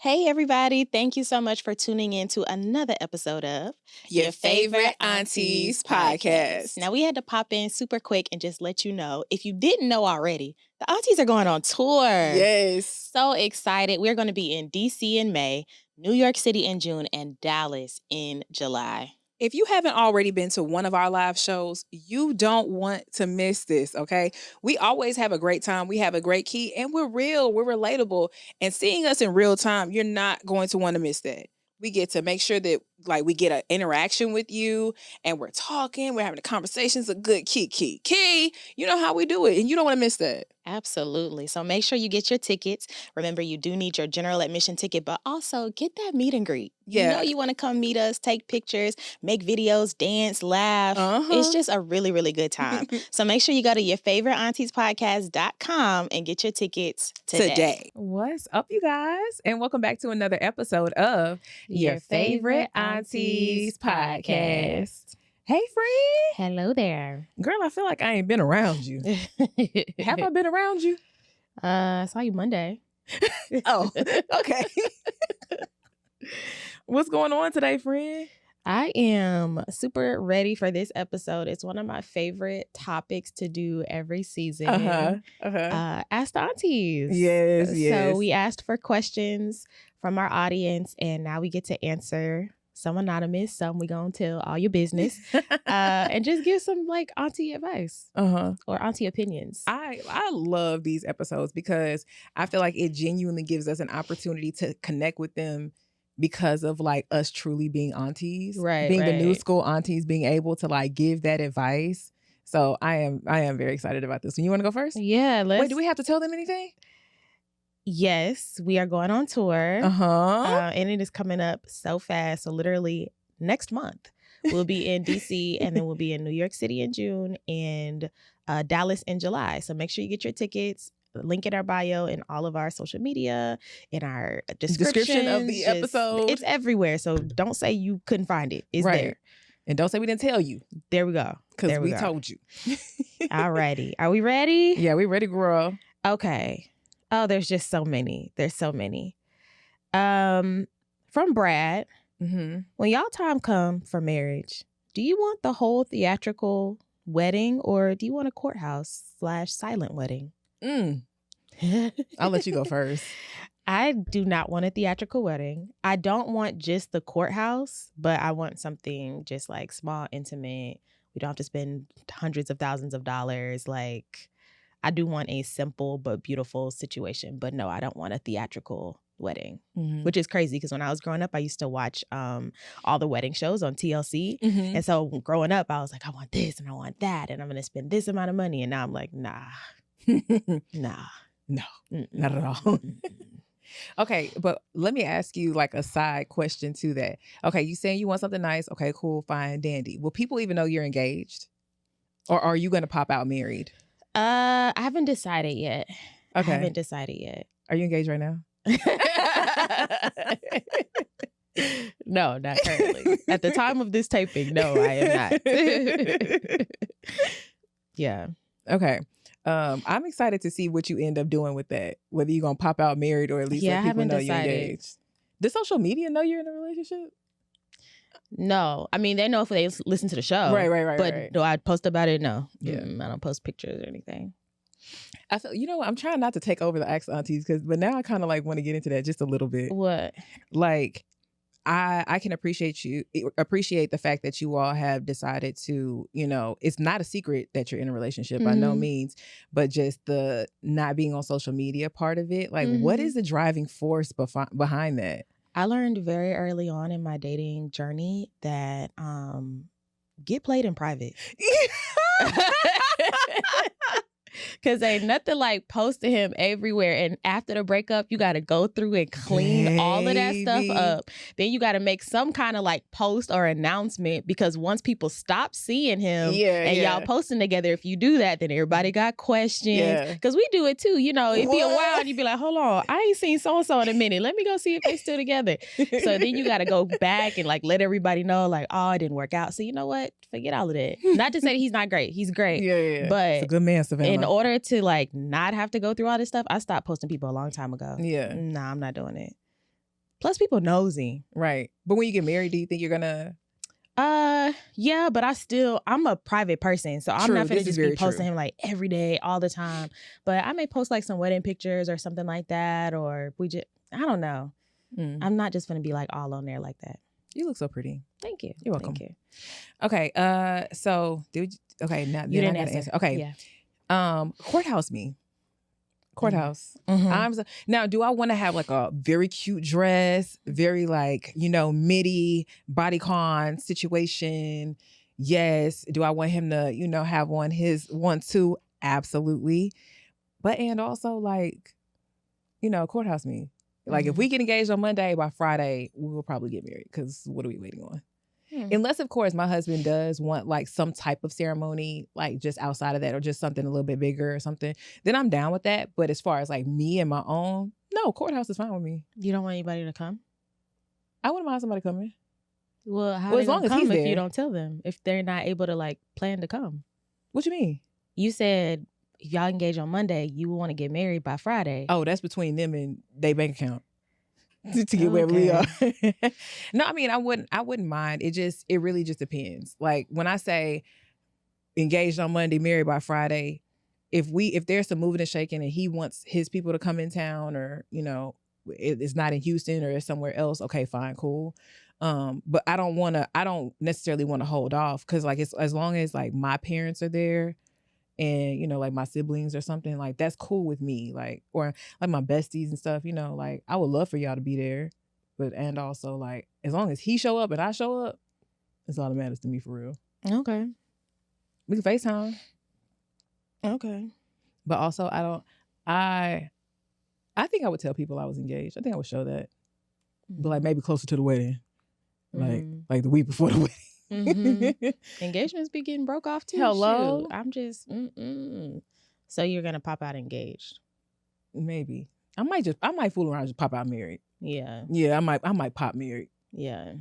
Hey, everybody. Thank you so much for tuning in to another episode of Your Favorite Aunties Podcast. Now, we had to pop in super quick and just let you know, if you didn't know already, the aunties are going on tour. Yes. So excited. We're going to be in DC in May, New York City in June, and Dallas in July. If you haven't already been to one of our live shows, you don't want to miss this, okay? We always have a great time. We have a great key, and we're real, we're relatable. And seeing us in real time, you're not going to want to miss that. We get to make sure that we get an interaction with you, and we're talking, we're having a conversations, a good key. You know how we do it, and you don't want to miss that. Absolutely. So make sure you get your tickets. Remember, you do need your general admission ticket, but also get that meet and greet. Yeah. You know you want to come meet us, take pictures, make videos, dance, laugh. It's just a really, really good time. So make sure you go to yfauntiespodcast.com and get your tickets today. What's up, you guys? And welcome back to another episode of Your Favorite Aunties Podcast. Hey, friend. Hello there. Girl, I feel like I ain't been around you. Have I been around you? I saw you Monday. Oh, okay. What's going on today, friend? I am super ready for this episode. It's one of my favorite topics to do every season. Ask the Aunties. Yes. So we asked for questions from our audience, and now we get to answer. Some anonymous, some we gonna tell all your business, and just give some auntie advice or auntie opinions. I love these episodes because I feel like it genuinely gives us an opportunity to connect with them because of us truly being aunties, being the new school aunties, being able to give that advice. So I am very excited about this. You want to go first? Yeah. Wait, do we have to tell them anything? Yes, we are going on tour. And it is coming up so fast. So literally next month, we'll be in DC and then we'll be in New York City in June and Dallas in July. So make sure you get your tickets. Link in our bio and all of our social media, in our description of the episode. It's everywhere. So don't say you couldn't find it. It's there. And don't say we didn't tell you. There we go. Because we told you. All righty. Are we ready? Yeah, we ready, girl. Okay. Oh, there's just so many. There's so many. From Brad, when y'all time come for marriage, do you want the whole theatrical wedding or do you want a courthouse/silent wedding? I'll let you go first. I do not want a theatrical wedding. I don't want just the courthouse, but I want something just small, intimate. We don't have to spend hundreds of thousands of dollars. I do want a simple but beautiful situation. But no, I don't want a theatrical wedding, which is crazy because when I was growing up, I used to watch all the wedding shows on TLC. And so growing up, I was like, I want this and I want that. And I'm going to spend this amount of money. And now I'm like, nah. No, not at all. Okay, but let me ask you a side question to that. Okay, you saying you want something nice. Okay, cool, fine, dandy. Will people even know you're engaged? Or are you going to pop out married? I haven't decided yet. Okay. I haven't decided yet. Are you engaged right now? No, not currently. At the time of this taping, no, I am not. Yeah. Okay. I'm excited to see what you end up doing with that. Whether you're going to pop out married or at least let people know you're engaged. Does social media know you're in a relationship? No. I mean, they know if they listen to the show. Right. But do I post about it? No. Yeah. I don't post pictures or anything. I feel, I'm trying not to take over the Ask the Aunties but now I kind of want to get into that just a little bit. What? I can appreciate the fact that you all have decided to, it's not a secret that you're in a relationship by no means, but just the not being on social media part of it. What is the driving force behind that? I learned very early on in my dating journey that get played in private. Because ain't nothing like posting him everywhere. And after the breakup, you got to go through and clean all of that stuff up. Then you got to make some kind of post or announcement because once people stop seeing him y'all posting together, if you do that, then everybody got questions. Because we do it too. It'd be a while and you'd be like, hold on, I ain't seen so-and-so in a minute. Let me go see if they still together. So then you got to go back and let everybody know oh, it didn't work out. So you know what? Forget all of that. Not to say that he's not great. He's great. Yeah. But it's a good man, Savannah. In order to not have to go through all this stuff, I stopped posting people a long time ago. Yeah. Nah, I'm not doing it. Plus, people nosy. Right. But when you get married, do you think you're gonna? Yeah, but I'm a private person, so I'm not gonna just be posting him like every day, all the time. But I may post like some wedding pictures or something like that, or I don't know. I'm not just gonna be like all on there like that. You look so pretty. Thank you. You're welcome. Thank you. Okay. So now you didn't answer. Okay. Yeah. Courthouse me. Courthouse. Mm-hmm. Now, do I want to have like a very cute dress, very like, midi bodycon situation? Yes. Do I want him to, have on his 1-2? Absolutely. But, and also like, courthouse me. Like if we get engaged on Monday, by Friday, we will probably get married because what are we waiting on? Unless, of course, my husband does want like some type of ceremony, like just outside of that or just something a little bit bigger or something, then I'm down with that. But as far as like me and my own, no, courthouse is fine with me. You don't want anybody to come? I wouldn't mind somebody coming. Well, as long as he's there. If you don't tell them, if they're not able to like plan to come. What you mean? You said if y'all engage on Monday, you want to get married by Friday. Oh, that's between them and their bank account. To get where we are. No, I mean, I wouldn't mind. It really just depends. Like when I say engaged on Monday, married by Friday, if there's some moving and shaking and he wants his people to come in town or, it's not in Houston or it's somewhere else, okay, fine, cool. But I don't necessarily want to hold off because like it's as long as like my parents are there and, like my siblings or something, like that's cool with me. Like, or like my besties and stuff, like I would love for y'all to be there. But, and also like, as long as he show up and I show up, it's all that matters to me for real. Okay. We can FaceTime. Okay. But also I think I would tell people I was engaged. I think I would show that. But like maybe closer to the wedding. Like the week before the wedding. Engagements be getting broke off too. Hello. Shoot. I'm just So you're gonna pop out engaged? Maybe. I might fool around and just pop out married. Yeah. Yeah, I might pop married. Yeah.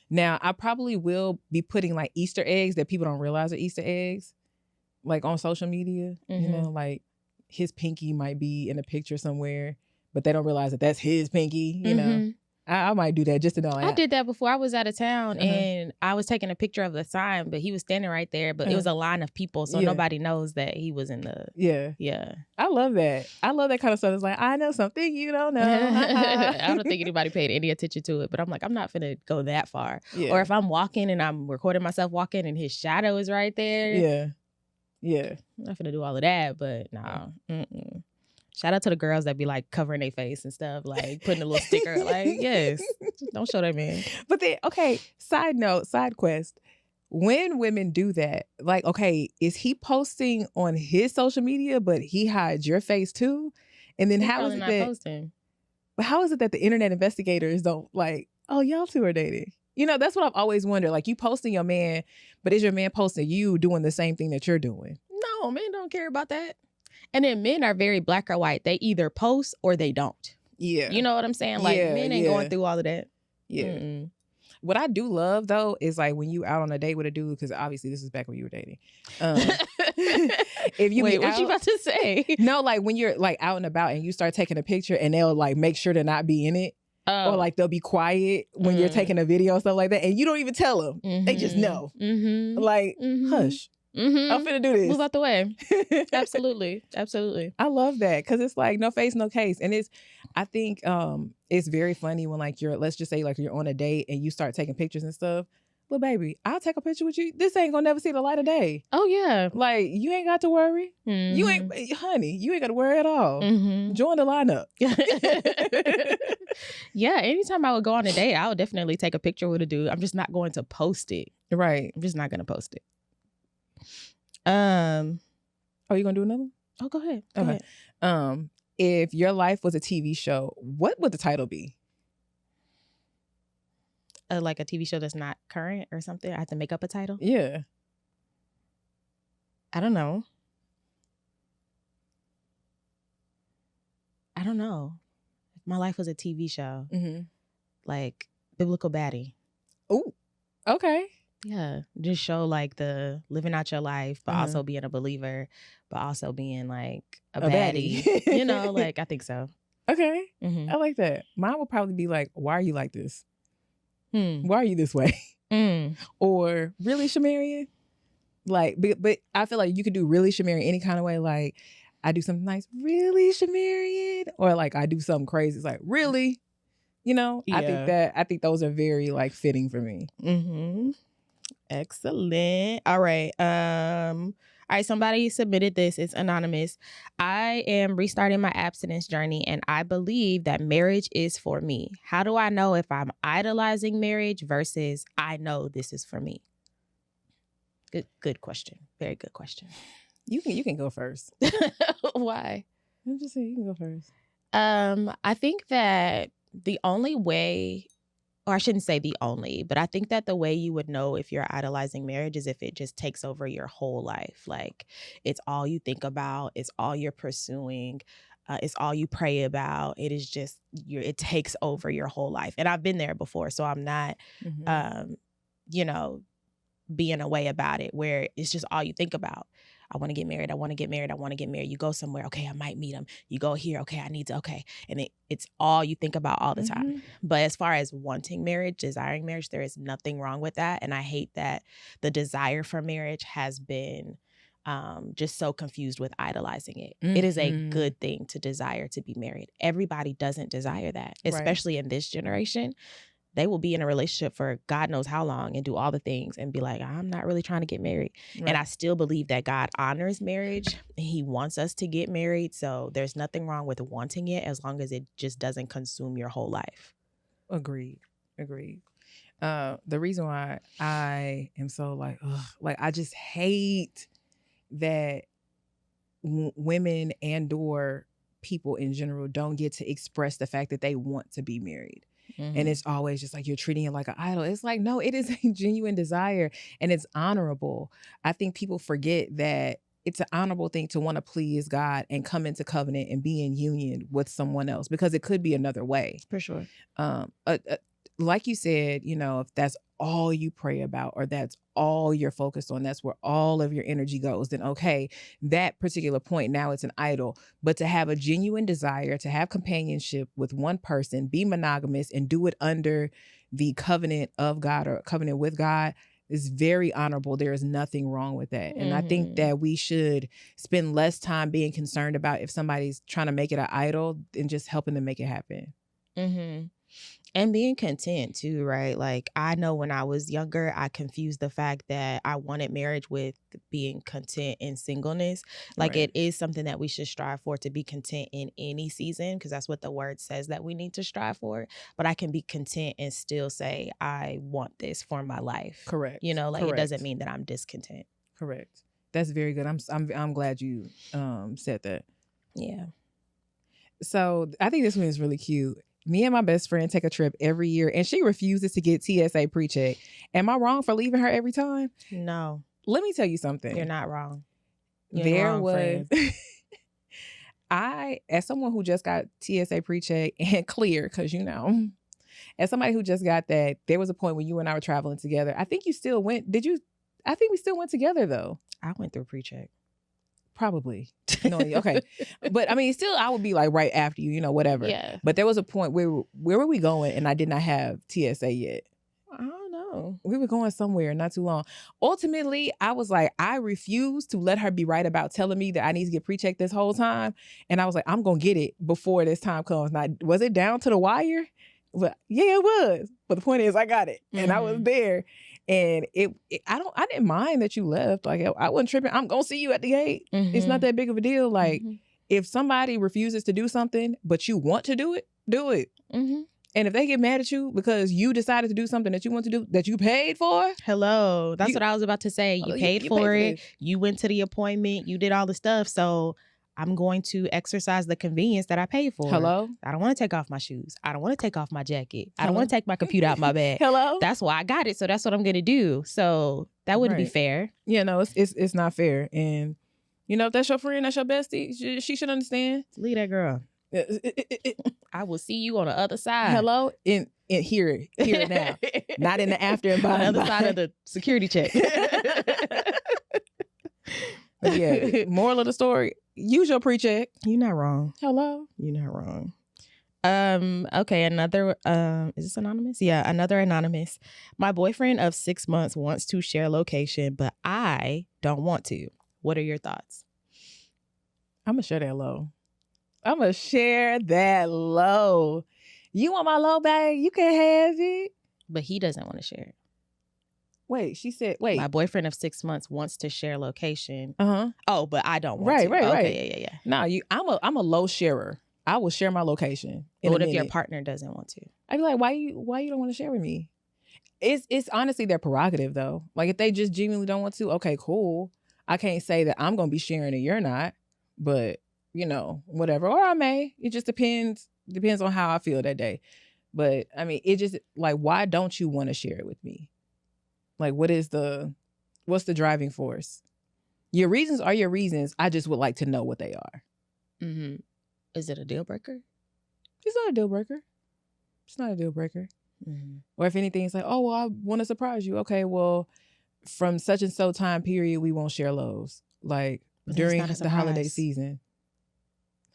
Now I probably will be putting like Easter eggs that people don't realize are Easter eggs, like on social media. Like his pinky might be in a picture somewhere, but they don't realize that that's his pinky. I might do that just to know. I did that before. I was out of town and I was taking a picture of the sign, but he was standing right there. But it was a line of people, so nobody knows that he was in the. Yeah. I love that. I love that kind of stuff. It's like, I know something you don't know. I don't think anybody paid any attention to it, but I'm like, I'm not finna go that far. Yeah. Or if I'm walking and I'm recording myself walking and his shadow is right there. Yeah. I'm not finna do all of that, but no. Shout out to the girls that be like covering their face and stuff, like putting a little sticker. Like, yes, don't show that man. But then, okay, side quest. When women do that, like, okay, is he posting on his social media, but he hides your face too? And then how is it that? Posting. But how is it that the internet investigators don't like? Oh, y'all two are dating. That's what I've always wondered. Like, you posting your man, but is your man posting you doing the same thing that you're doing? No, men don't care about that. And then men are very black or white. They either post or they don't. Yeah. You know what I'm saying? Like men ain't going through all of that. Yeah. What I do love though is like when you out on a date with a dude, because obviously this is back when you were dating. If you wait, what you about to say? No, like when you're like out and about and you start taking a picture and they'll like make sure to not be in it. Or like they'll be quiet when you're taking a video and stuff like that. And you don't even tell them. They just know. Like, hush. I'm finna do this. Move out the way. Absolutely. I love that because it's like no face, no case. And I think it's very funny when like let's just say like you're on a date and you start taking pictures and stuff. Well, baby, I'll take a picture with you. This ain't gonna never see the light of day. Oh yeah. Like you ain't got to worry. You ain't got to worry at all. Join the lineup. Yeah, anytime I would go on a date, I would definitely take a picture with a dude. I'm just not going to post it. Right. I'm just not gonna post it. Oh, you gonna do another one? Oh, go ahead. Go ahead. If your life was a TV show, what would the title be? Like a TV show that's not current or something? I have to make up a title? Yeah. I don't know. If my life was a TV show, like Biblical Baddie. Oh, okay. Yeah, just show like the living out your life, but also being a believer, but also being like a baddie. Like I think so. Okay. I like that. Mine would probably be like, why are you like this? Why are you this way? Or really, Shamarian? Like, but I feel like you could do really, Shamarian, any kind of way. Like, I do something nice, really, Shamarian? Or like, I do something crazy. It's like, really? You know? Yeah. I think those are very like fitting for me. Excellent. All right. All right, somebody submitted this. It's anonymous. I am restarting my abstinence journey, and I believe that marriage is for me. How do I know if I'm idolizing marriage versus I know this is for me? Good question. Very good question. You can go first. Why? I'm just saying you can go first. I think that the only way, or I shouldn't say the only, but I think that the way you would know if you're idolizing marriage is if it just takes over your whole life. Like, it's all you think about. It's all you're pursuing. It's all you pray about. It is just, it takes over your whole life. And I've been there before, so I'm not, being away about it, where it's just all you think about. I want to get married. I want to get married. I want to get married. You go somewhere. Okay, I might meet him. You go here. Okay, I need to. Okay. And it's all you think about all the time. But as far as wanting marriage, desiring marriage, there is nothing wrong with that. And I hate that the desire for marriage has been just so confused with idolizing it. It is a good thing to desire to be married. Everybody doesn't desire that, especially in this generation. They will be in a relationship for God knows how long and do all the things and be like, I'm not really trying to get married. And I still believe that God honors marriage. He wants us to get married. So there's nothing wrong with wanting it as long as it just doesn't consume your whole life. Agreed. The reason why I am so like I just hate that women and or people in general don't get to express the fact that they want to be married. And it's always just like you're treating it like an idol. It's like, no, it is a genuine desire and it's honorable. I think people forget that it's an honorable thing to want to please God and come into covenant and be in union with someone else, because it could be another way. For sure. Like you said, if that's all you pray about or that's all you're focused on, that's where all of your energy goes, then okay, that particular point, now it's an idol. But to have a genuine desire to have companionship with one person, be monogamous and do it under the covenant of God or covenant with God is very honorable. There is nothing wrong with that. And I think that we should spend less time being concerned about if somebody's trying to make it an idol and just helping them make it happen. And being content too, right? Like, I know when I was younger, I confused the fact that I wanted marriage with being content in singleness. Like, it is something that we should strive for, to be content in any season, because that's what the word says that we need to strive for. But I can be content and still say, I want this for my life. Correct. It doesn't mean that I'm discontent. Correct. That's very good. I'm glad you said that. Yeah. So I think this one is really cute. Me and my best friend take a trip every year, and she refuses to get TSA pre-check. Am I wrong for leaving her every time? No. Let me tell you something. You're not wrong. As someone who just got TSA pre-check and clear, because as somebody who just got that, there was a point when you and I were traveling together. I think you still went. I think we still went together though. I went through pre-check. Probably. No, okay. But I mean, still, I would be like right after you, whatever. Yeah. But there was a point where were we going? And I did not have TSA yet. I don't know. We were going somewhere not too long. Ultimately, I was like, I refuse to let her be right about telling me that I need to get pre-checked this whole time. And I was like, I'm going to get it before this time comes. Now, was it down to the wire? But yeah, it was. But the point is, I got it. And I was there. And I didn't mind that you left. Like, I wasn't tripping. I'm going to see you at the gate. It's not that big of a deal. Like, if somebody refuses to do something, but you want to do it, do it. And if they get mad at you because you decided to do something that you want to do, that you paid for. Hello. That's what I was about to say. You paid for it. You went to the appointment. You did all the stuff. So I'm going to exercise the convenience that I paid for. Hello? I don't want to take off my shoes. I don't want to take off my jacket. I don't want to take my computer out my bag. Hello? That's why I got it. So that's what I'm going to do. So that wouldn't be fair. Yeah, no, it's not fair. And, if that's your friend, that's your bestie, she should understand. Leave that girl. I will see you on the other side. Hello? In here now. Not in the after and by. On the other side of the security check. Yeah, moral of the story, use your pre-check. You're not wrong. Hello? You're not wrong. Okay, another is this anonymous? Yeah, another anonymous. My boyfriend of 6 months wants to share location, but I don't want to. What are your thoughts? I'm gonna share that low. I'm gonna share that low. You want my low bag? You can have it. But he doesn't want to share it. Wait, she said, wait. My boyfriend of 6 months wants to share location. Uh-huh. Oh, but I don't want to. Right. Okay, yeah. No, I'm a low sharer. I will share my location. But what if your partner doesn't want to? I'd be like, why you don't want to share with me? It's honestly their prerogative though. Like if they just genuinely don't want to, okay, cool. I can't say that I'm gonna be sharing and you're not, but whatever. Or I may. It just depends on how I feel that day. But I mean, it just like, why don't you want to share it with me? Like, what's the driving force? Your reasons are your reasons. I just would like to know what they are. Mm-hmm. Is it a deal breaker? It's not a deal breaker. It's not a deal breaker. Mm-hmm. Or if anything, it's like, oh, well, I want to surprise you. Okay, well, from such and so time period, we won't share lows. Like during the holiday season.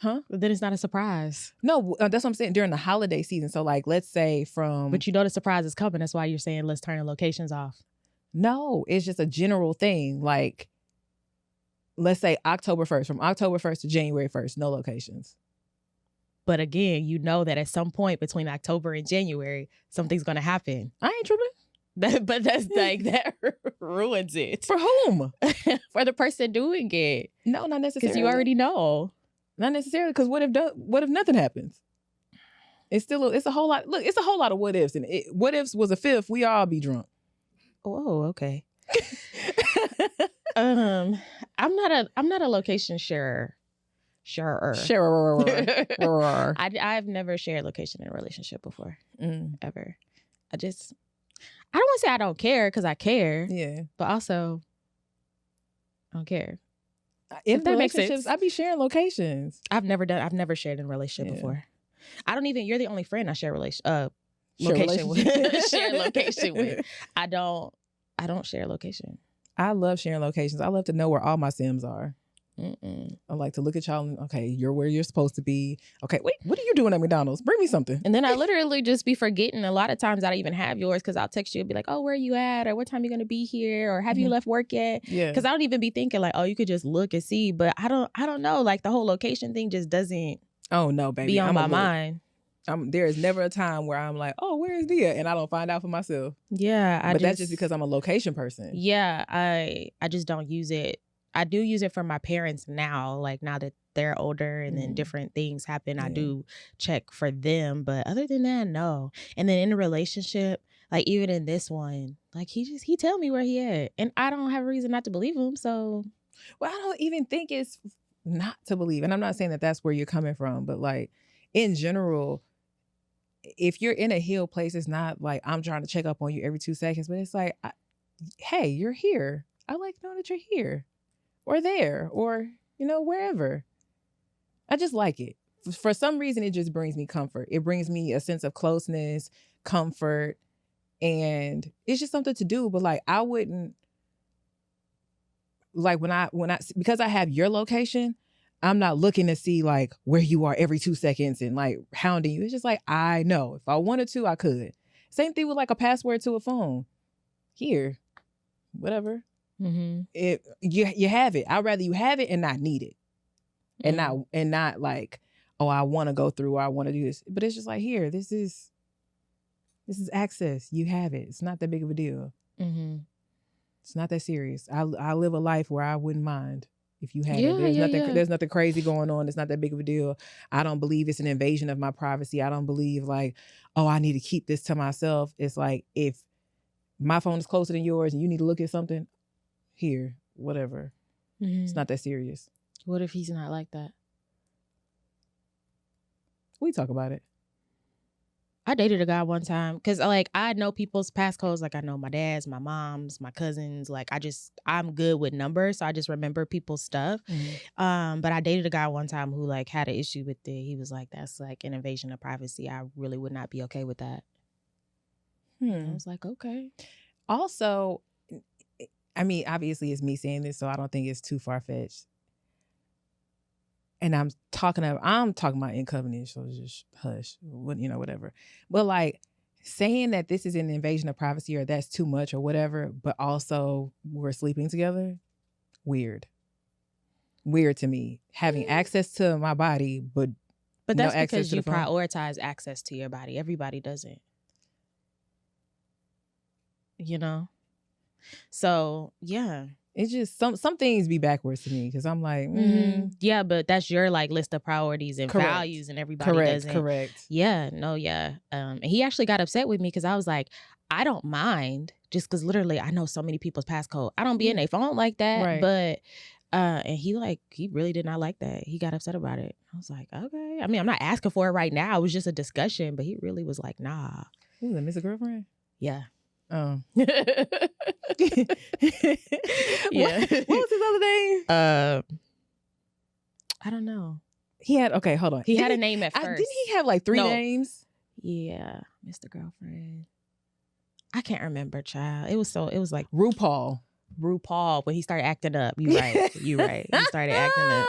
Huh? But then it's not a surprise. No, that's what I'm saying. During the holiday season. So like, let's say But the surprise is coming. That's why you're saying let's turn the locations off. No, it's just a general thing. Like, let's say October 1st. From October 1st to January 1st, no locations. But again, you know that at some point between October and January, something's going to happen. I ain't tripping. But that's like, that ruins it. For whom? For the person doing it. No, not necessarily. Because you already know. Not necessarily, because what if nothing happens? It's a whole lot. Look, it's a whole lot of what ifs. And what ifs was a fifth, we all be drunk. Oh, okay. I'm not a location sharer. I've never shared location in a relationship before. Ever. I don't want to say I don't care, because I care. Yeah. But also, I don't care. In relationships, I be sharing locations. I've never shared in a relationship before. You're the only friend I share location with. Share location with. I don't share location. I love sharing locations. I love to know where all my Sims are. I like to look at y'all and, okay, you're where you're supposed to be. Okay, wait, what are you doing at McDonald's? Bring me something. And then I literally just be forgetting. A lot of times I don't even have yours, because I'll text you and be like, oh, where are you at? Or what time are you going to be here? Or have you left work yet? Yeah. Because I don't even be thinking like, oh, you could just look and see. But I don't know. Like the whole location thing just doesn't be on my mind. There is never a time where I'm like, oh, where is Nia? And I don't find out for myself. Yeah. That's just because I'm a location person. Yeah. I just don't use it. I do use it for my parents now, like now that they're older and then different things happen, I do check for them. But other than that, no. And then in a relationship, like even in this one, like he tell me where he at, and I don't have a reason not to believe him. So, well, I don't even think it's not to believe. And I'm not saying that that's where you're coming from, but like in general, if you're in a healed place, it's not like I'm trying to check up on you every 2 seconds, but it's like, hey, you're here. I like knowing that you're here. Or there, or, wherever. I just like it. For some reason, it just brings me comfort. It brings me a sense of closeness, comfort, and it's just something to do. But like, I wouldn't, like because I have your location, I'm not looking to see like where you are every 2 seconds and like hounding you. It's just like, I know if I wanted to, I could. Same thing with like a password to a phone. Here, whatever. You have it. I'd rather you have it and not need it, and not like, oh, I want to go through or I want to do this. But it's just like, here, this is access. You have it. It's not that big of a deal. It's not that serious. I live a life where I wouldn't mind if you had it. There's nothing crazy going on. It's not that big of a deal. I don't believe it's an invasion of my privacy. I don't believe like, oh, I need to keep this to myself. It's like, if my phone is closer than yours and you need to look at something, here, whatever. It's not that serious. What if he's not like that? We talk about it. I dated a guy one time because like I know people's passcodes. Like I know my dad's, my mom's, my cousins. Like I'm good with numbers, so I just remember people's stuff. But I dated a guy one time who like had an issue with it. He was like, that's like an invasion of privacy. I really would not be okay with that. I was like, okay. Also, I mean, obviously it's me saying this, so I don't think it's too far-fetched. and I'm talking about in covenant, so just hush, whatever. But like saying that this is an invasion of privacy or that's too much or whatever, but also we're sleeping together, weird to me. Having access to my body, but that's no because you phone. prioritize access to your body. Everybody doesn't. So yeah. It's just some things be backwards to me because I'm like, yeah, but that's your like list of priorities and values, and everybody doesn't. Correct. Yeah, no, yeah. And he actually got upset with me because I was like, I don't mind, just because literally I know so many people's passcode. I don't be in their phone like that, right. But and he really did not like that. He got upset about it. I was like, okay. I mean, I'm not asking for it right now. It was just a discussion, but he really was like, nah. Who was that, Mr. Girlfriend? Yeah. Oh. Yeah. What was his other name? I don't know. He had hold on. He had a name at first. Didn't he have like 3 names? Yeah, Mr. Girlfriend. I can't remember, child. It was like RuPaul when he started acting up. You right. He started acting up.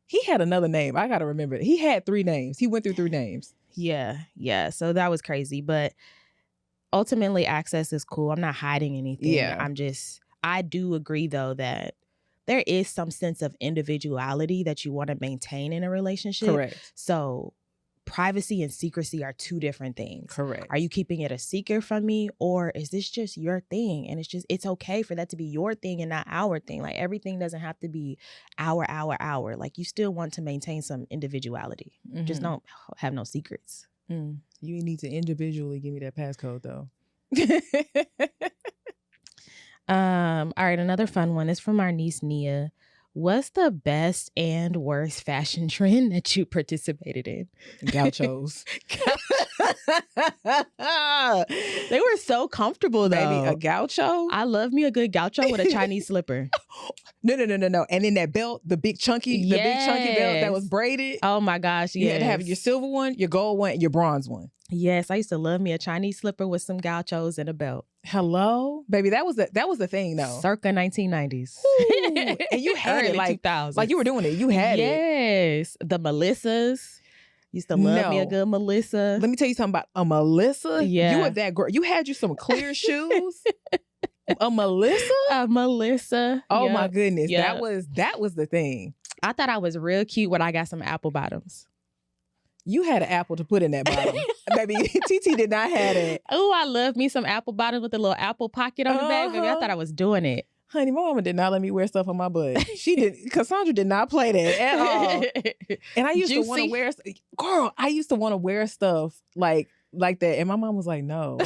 He had another name. I gotta remember it. He had 3 names. He went through 3 names. Yeah. So that was crazy, but ultimately, access is cool. I'm not hiding anything. Yeah. I do agree, though, that there is some sense of individuality that you want to maintain in a relationship. Correct. So privacy and secrecy are 2 different things. Correct. Are you keeping it a secret from me, or is this just your thing? And it's okay for that to be your thing and not our thing. Like, everything doesn't have to be our. Like, you still want to maintain some individuality. Mm-hmm. Just don't have no secrets. You need to individually give me that passcode, though. All right, another fun one is from our niece Nia. What's the best and worst fashion trend that you participated in? Gauchos. They were so comfortable, though. Baby, a gaucho? I love me a good gaucho with a Chinese slipper. No. And then that belt, the big chunky belt that was braided. Oh my gosh, yes. You had to have your silver one, your gold one, and your bronze one. Yes, I used to love me a Chinese slipper with some gauchos and a belt. Hello? Baby, that was the thing, though. Circa 1990s. Ooh, and you had it like 2000s. Like you were doing it. You had it. Yes. The Melissas. Used to love me a good Melissa. Let me tell you something about a Melissa. Yeah. You were that girl. You had you some clear shoes. A Melissa? A Melissa. Oh my goodness. Yep. That was the thing. I thought I was real cute when I got some apple bottoms. You had an apple to put in that bottom. Baby, TT did not have it. Oh, I love me some apple bottoms with a little apple pocket on the back. Baby, I thought I was doing it. Honey, my mama did not let me wear stuff on my butt. Cassandra did not play that at all. And I used to want to wear, girl, I used to want to wear stuff like that. And my mom was like, no,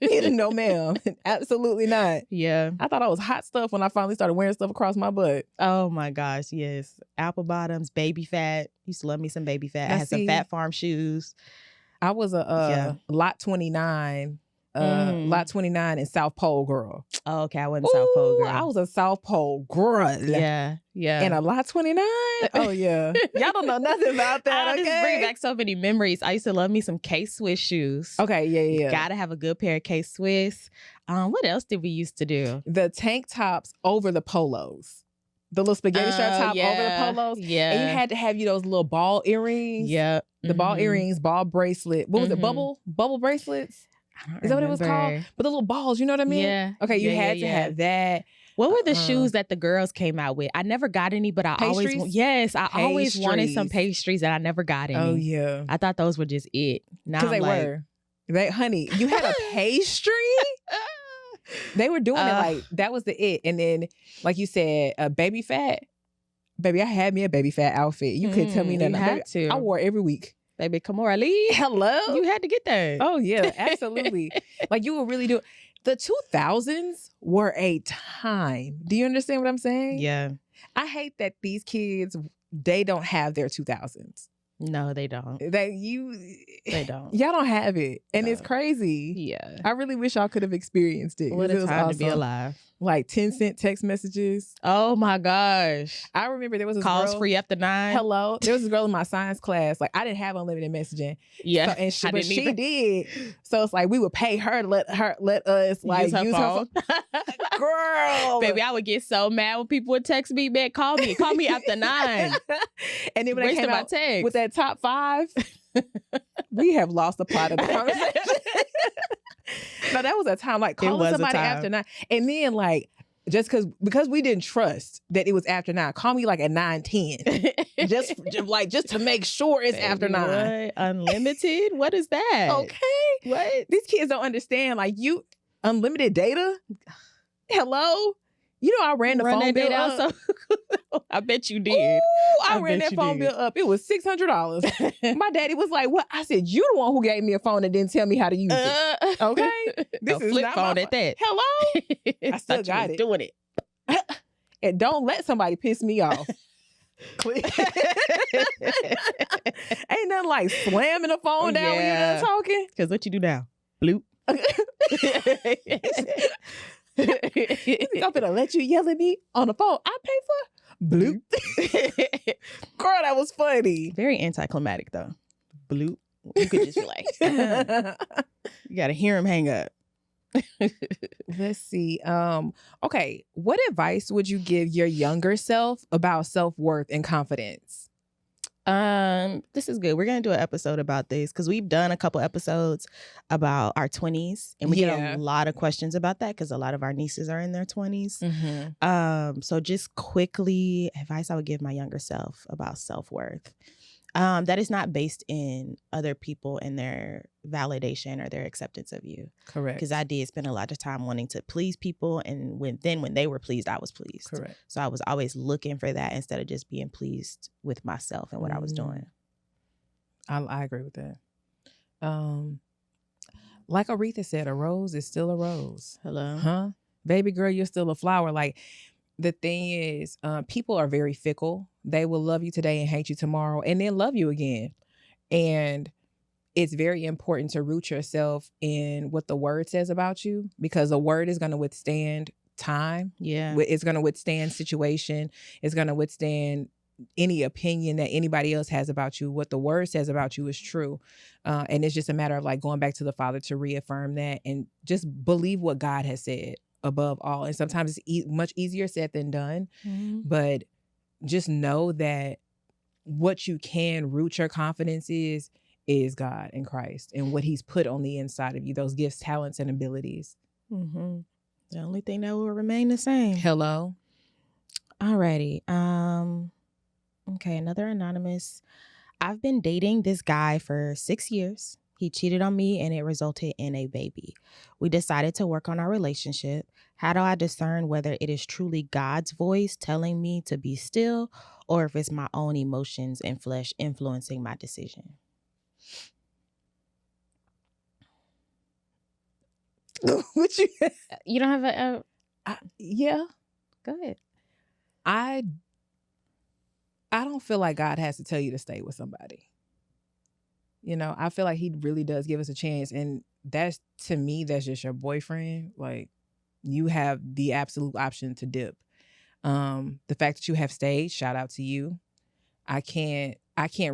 no, ma'am. Absolutely not. Yeah. I thought I was hot stuff when I finally started wearing stuff across my butt. Oh my gosh, yes. Apple bottoms, baby fat. Used to love me some baby fat. I had some Fat Farm shoes. I was a Lot 29. Lot 29 in South Pole girl. Oh, okay. I wasn't South Pole girl. I was a South Pole girl. Yeah. And a Lot 29? Oh, yeah. Y'all don't know nothing about that, I just bring back so many memories. I used to love me some K-Swiss shoes. Okay, yeah. Gotta have a good pair of K-Swiss. What else did we used to do? The tank tops over the polos. The little spaghetti strap top over the polos. Yeah. And you had to have those little ball earrings. Yeah. The ball earrings, ball bracelet. What was it? Bubble bracelets? Is that what it was called? But the little balls, you know what I mean? Yeah. Okay, you had to have that. What were the shoes that the girls came out with? I never got any, but I always wanted some pastries and I never got any. Oh, yeah. I thought those were just it. Because they were. Honey, you had a pastry? They were doing it like, that was the it. And then, like you said, a baby fat. Baby, I had me a baby fat outfit. You couldn't tell me nothing. You had to. I wore it every week. Baby, Kamora Lee. Hello? You had to get that. Oh, yeah, absolutely. Like, you were really doing... The 2000s were a time. Do you understand what I'm saying? Yeah. I hate that these kids, they don't have their 2000s. No, they don't. They don't. Y'all don't have it. And it's crazy. Yeah. I really wish y'all could have experienced it. What a time awesome. to be alive. like 10-cent text messages. Oh my gosh. I remember there was this calls girl, free after 9. Hello. There was this girl in my science class. Like, I didn't have unlimited messaging. Yeah. But she did. So it's like we would pay her to let us like use her phone. Girl. Baby, I would get so mad when people would text me, man, call me after 9. And then when they came out text with that top 5, we have lost the plot of the conversation. No, that was a time like calling somebody after 9. And then like just because we didn't trust that it was after 9, call me like at 9:10. just to make sure it's after 9. What? Unlimited? What is that? Okay. What? These kids don't understand. Like, you unlimited data? Hello? You know, I ran the phone bill up. I bet you did. Ooh, I ran that phone bill up. It was $600. My daddy was like, what? I said, you the one who gave me a phone and didn't tell me how to use it. Okay? This is flip not phone at that. Hello? I still got it. Doing it. And don't let somebody piss me off. Ain't nothing like slamming the phone down when you're done talking. Because what you do now? Bloop. I'm gonna let you yell at me on the phone. I pay for bloop. Girl, that was funny. Very anticlimactic though. Bloop. You could just be like, you gotta hear him hang up. Let's see. Okay. What advice would you give your younger self about self-worth and confidence? This is good. We're gonna do an episode about this because we've done a couple episodes about our 20s, and we get a lot of questions about that because a lot of our nieces are in their 20s. Mm-hmm. So just quickly, advice I would give my younger self about self-worth. That is not based in other people and their validation or their acceptance of you. Correct. Because I did spend a lot of time wanting to please people, and when they were pleased, I was pleased. Correct. So I was always looking for that instead of just being pleased with myself and what I was doing. I agree with that. Like Aretha said, a rose is still a rose. Hello. Huh? Baby girl, you're still a flower. Like, the thing is, people are very fickle. They will love you today and hate you tomorrow and then love you again. And it's very important to root yourself in what the word says about you, because the word is going to withstand time. Yeah. It's going to withstand situation. It's going to withstand any opinion that anybody else has about you. What the word says about you is true. And it's just a matter of like going back to the Father to reaffirm that and just believe what God has said above all. And sometimes it's much easier said than done. Mm-hmm. But just know that what you can root your confidence is God and Christ and what he's put on the inside of you, those gifts, talents, and abilities. Mm-hmm. The only thing that will remain the same. Hello. Alrighty. Okay, another anonymous. I've been dating this guy for 6 years. He cheated on me and it resulted in a baby. We decided to work on our relationship. How do I discern whether it is truly God's voice telling me to be still or if it's my own emotions and flesh influencing my decision? What you don't have yeah. Go ahead. I don't feel like God has to tell you to stay with somebody. You know, I feel like he really does give us a chance. And that's, to me, that's just your boyfriend. Like, you have the absolute option to dip. The fact that you have stayed, shout out to you. I can't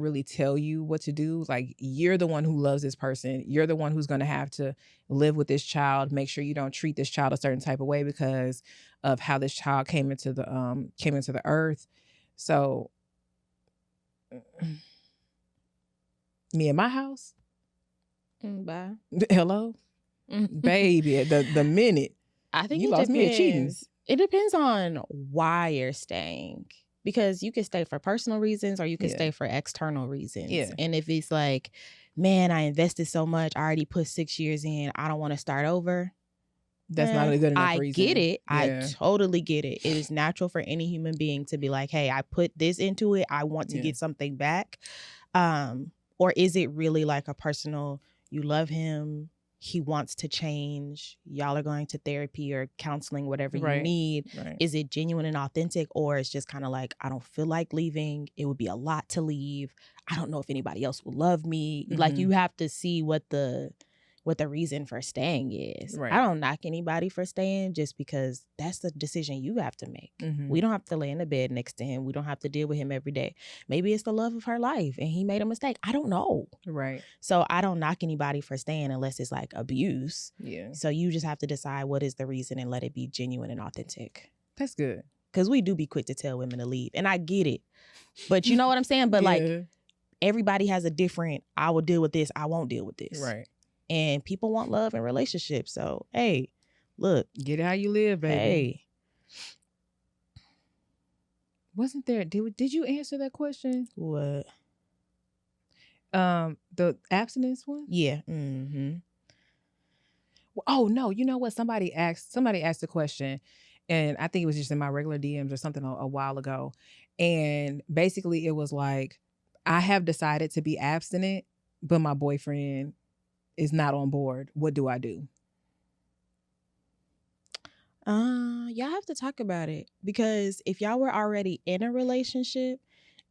really tell you what to do. Like, you're the one who loves this person. You're the one who's going to have to live with this child. Make sure you don't treat this child a certain type of way because of how this child came into the earth. So me in my house. Bye. Hello? Baby, the minute I think you lost me at cheating. It depends on why you're staying. Because you can stay for personal reasons or you can stay for external reasons. Yeah. And if it's like, man, I invested so much, I already put 6 years in, I don't want to start over. That's not a good enough reason. I get it. Yeah. I totally get it. It is natural for any human being to be like, hey, I put this into it. I want to get something back. Or is it really like a personal, you love him, he wants to change, y'all are going to therapy or counseling, whatever you need. Right. Is it genuine and authentic, or it's just kind of like, I don't feel like leaving. It would be a lot to leave. I don't know if anybody else will love me. Mm-hmm. Like, you have to see what the what the reason for staying is. Right. I don't knock anybody for staying just because that's the decision you have to make. Mm-hmm. We don't have to lay in the bed next to him. We don't have to deal with him every day. Maybe it's the love of her life and he made a mistake. I don't know. Right. So I don't knock anybody for staying unless it's like abuse. Yeah. So you just have to decide what is the reason and let it be genuine and authentic. That's good. Because we do be quick to tell women to leave. And I get it. But you know what I'm saying? But like everybody has a different, I will deal with this, I won't deal with this. Right. And people want love and relationships. So, hey, look. Get it how you live, baby. Hey. Wasn't there, did you answer that question? What? The abstinence one? Yeah. Mm-hmm. Oh, no. You know what? Somebody asked the question, and I think it was just in my regular DMs or something a while ago. And basically it was like, I have decided to be abstinent, but my boyfriend is not on board. What do I do? Y'all have to talk about it, because if y'all were already in a relationship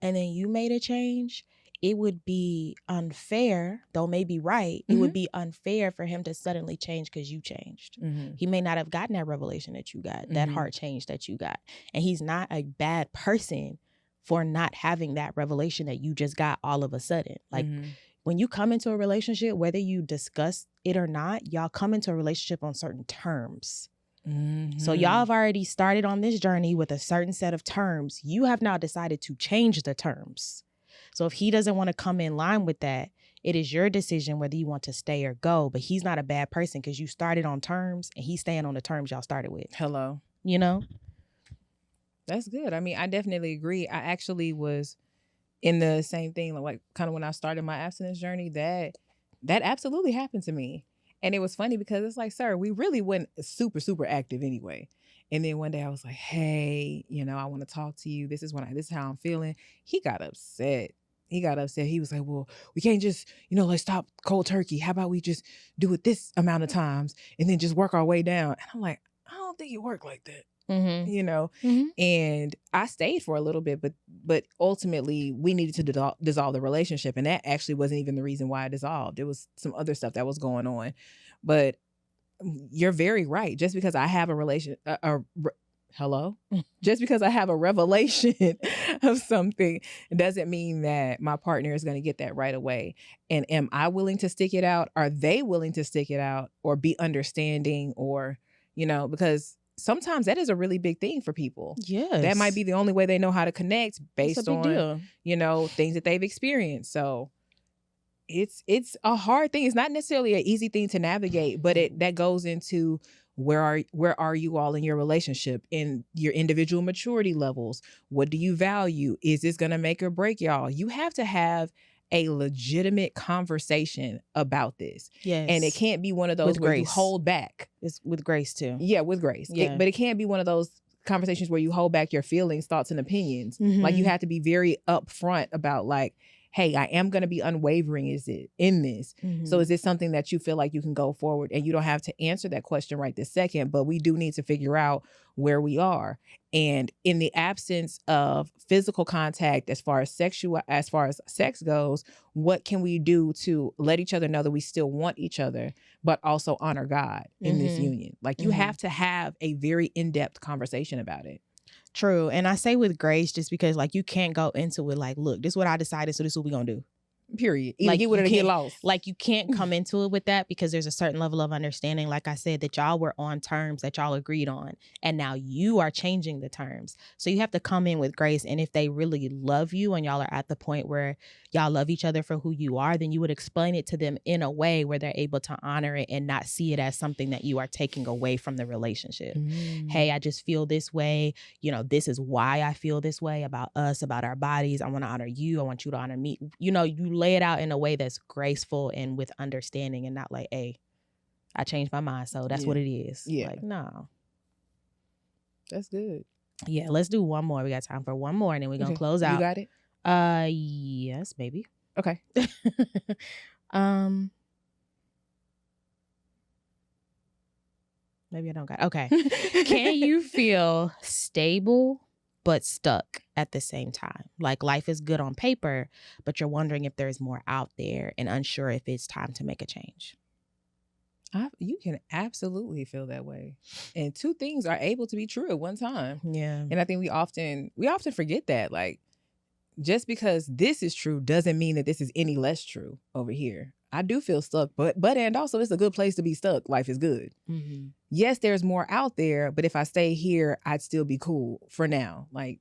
and then you made a change, it would be unfair, though maybe right. It would be unfair for him to suddenly change because you changed. Mm-hmm. He may not have gotten that revelation that you got, that heart change that you got. And he's not a bad person for not having that revelation that you just got all of a sudden. Like, when you come into a relationship, whether you discuss it or not, y'all come into a relationship on certain terms. Mm-hmm. So y'all have already started on this journey with a certain set of terms. You have now decided to change the terms. So if he doesn't want to come in line with that, it is your decision whether you want to stay or go. But he's not a bad person because you started on terms and he's staying on the terms y'all started with. Hello. You know? That's good. I mean, I definitely agree. I actually was in the same thing, like kind of when I started my abstinence journey, that absolutely happened to me. And it was funny because it's like, sir, we really weren't super, super active anyway. And then one day I was like, hey, I want to talk to you. This is how I'm feeling. He got upset. He was like, well, we can't just, let's stop cold turkey. How about we just do it this amount of times and then just work our way down? And I'm like, I don't think it worked like that. Mm-hmm. And I stayed for a little bit, but ultimately we needed to dissolve the relationship. And that actually wasn't even the reason why it dissolved. It was some other stuff that was going on. But you're very right. Just because I have just because I have a revelation of something doesn't mean that my partner is going to get that right away. And am I willing to stick it out? Are they willing to stick it out or be understanding, or, because sometimes that is a really big thing for people. Yes. That might be the only way they know how to connect based on, deal. Things that they've experienced. So it's a hard thing. It's not necessarily an easy thing to navigate, but that goes into where are you all in your relationship, in your individual maturity levels? What do you value? Is this going to make or break y'all? You have to have a legitimate conversation about this. Yes. And it can't be one of those where you hold back. It's with grace too. Yeah, with grace. Yeah. But it can't be one of those conversations where you hold back your feelings, thoughts, and opinions. Mm-hmm. Like, you have to be very upfront about, like, hey, I am going to be unwavering. Is it in this? Mm-hmm. So is this something that you feel like you can go forward? And you don't have to answer that question right this second, but we do need to figure out where we are. And in the absence of physical contact, as far as sex goes, what can we do to let each other know that we still want each other, but also honor God in this union? Like, you have to have a very in-depth conversation about it. True. And I say with grace just because, like, you can't go into it like, look, this is what I decided, so this is what we're going to do. Period. Either get with it or get lost. Like, you can't come into it with that, because there's a certain level of understanding, like I said, that y'all were on terms that y'all agreed on. And now you are changing the terms. So you have to come in with grace. And if they really love you and y'all are at the point where y'all love each other for who you are, then you would explain it to them in a way where they're able to honor it and not see it as something that you are taking away from the relationship. Hey, I just feel this way. This is why I feel this way about us, about our bodies. I want to honor you. I want you to honor me. You lay it out in a way that's graceful and with understanding, and not like, hey, I changed my mind, so that's what it is. Yeah. Like, no. That's good. Yeah, let's do one more. We got time for one more, and then we're going to close out. You got it? Yes, maybe. Okay. Maybe I don't got it. Okay. Can you feel stable but stuck at the same time? Like, life is good on paper, but you're wondering if there's more out there and unsure if it's time to make a change. You can absolutely feel that way. And two things are able to be true at one time. Yeah. And I think we often forget that. Like, just because this is true doesn't mean that this is any less true over here. I do feel stuck, but and also it's a good place to be stuck. Life is good. Mm-hmm. Yes, there's more out there, but if I stay here, I'd still be cool for now. Like,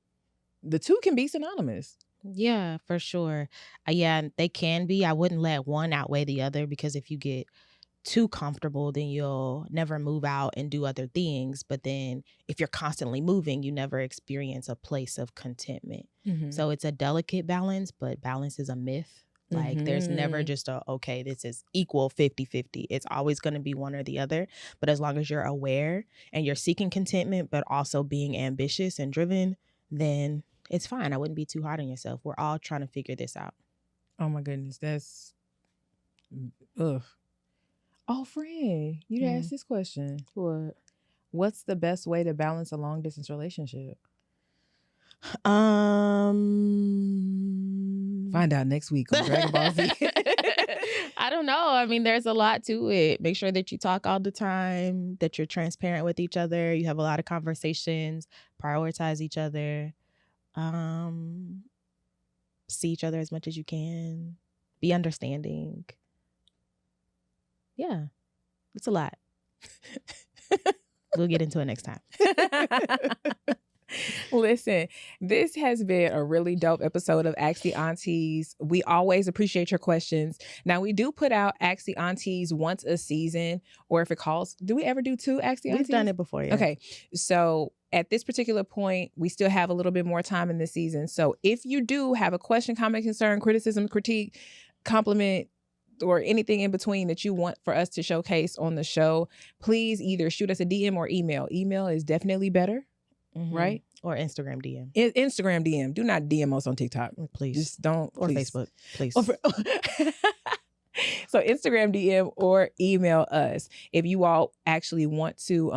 the two can be synonymous. Yeah, for sure. Yeah, they can be. I wouldn't let one outweigh the other, because if you get too comfortable, then you'll never move out and do other things. But then if you're constantly moving, you never experience a place of contentment. Mm-hmm. So it's a delicate balance, but balance is a myth. Like, there's never just okay, this is equal 50-50. It's always going to be one or the other. But as long as you're aware and you're seeking contentment, but also being ambitious and driven, then it's fine. I wouldn't be too hard on yourself. We're all trying to figure this out. Oh my goodness. That's, ugh. Oh, friend, you'd ask this question. What? What's the best way to balance a long distance relationship? Find out next week on Dragon Ball Z. I don't know. I mean, there's a lot to it. Make sure that you talk all the time, that you're transparent with each other. You have a lot of conversations, prioritize each other, see each other as much as you can, be understanding. Yeah, it's a lot. We'll get into it next time. Listen, this has been a really dope episode of Ask the Aunties. We always appreciate your questions. Now, we do put out Ask the Aunties once a season, or if it calls, do we ever do two Ask the Aunties? We've done it before, yeah. Okay, so at this particular point, we still have a little bit more time in the season. So if you do have a question, comment, concern, criticism, critique, compliment, or anything in between that you want for us to showcase on the show, please either shoot us a DM or email. Email is definitely better. Mm-hmm. Right? Or Instagram DM. Instagram DM. Do not DM us on TikTok. Please. Just don't. Or please. Facebook. Please. So Instagram DM or email us if you all actually want to,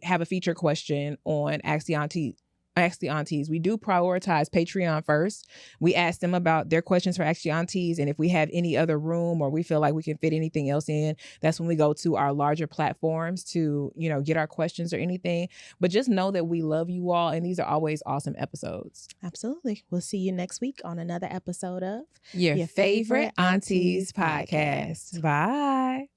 have a feature question on Ask the Aunties. We do prioritize Patreon first. We ask them about their questions for Ask the Aunties, and if we have any other room or we feel like we can fit anything else in, that's when we go to our larger platforms to, get our questions or anything. But just know that we love you all, and these are always awesome episodes. Absolutely. We'll see you next week on another episode of Your Favorite Aunties Podcast. Bye.